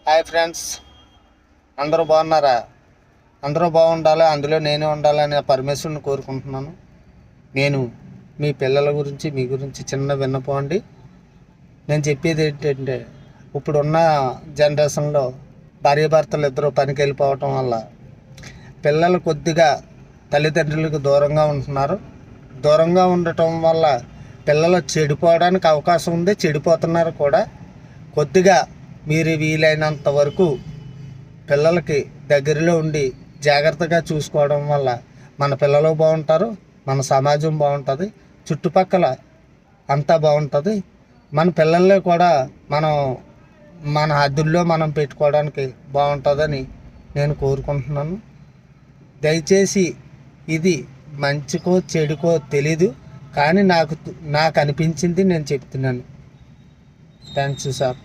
Hi friends, అందరూ బాగున్నారా? అందరూ బాగుండాలి, అందులో నేను ఉండాలని పరమేశ్వరుని కోరుకుంటున్నాను. నేను మీ పిల్లల గురించి మీ గురించి చిన్న విన్నపం అండి. నేను చెప్పేది ఏంటంటే, ఇప్పుడున్న జనరేషన్లో భార్యాభర్తలు ఇద్దరు పనికి వెళ్ళిపోవటం వల్ల పిల్లలు కొద్దిగా తల్లిదండ్రులకు దూరంగా ఉంటున్నారు. దూరంగా ఉండటం వల్ల పిల్లలు చెడిపోవడానికి అవకాశం ఉంది, చెడిపోతున్నారు కూడా. కొద్దిగా మీరు వీలైనంత వరకు పిల్లలకి దగ్గరలో ఉండి జాగ్రత్తగా చూసుకోవడం వల్ల మన పిల్లలు బాగుంటారు, మన సమాజం బాగుంటుంది, చుట్టుపక్కల అంతా బాగుంటుంది. మన పిల్లల్ని కూడా మన హద్దుల్లో మనం పెట్టుకోవడానికి బాగుంటుందని నేను కోరుకుంటున్నాను. దయచేసి ఇది మంచికో చెడుకో తెలీదు, కానీ నాకు అనిపించింది నేను చెప్తున్నాను. Thanks sir.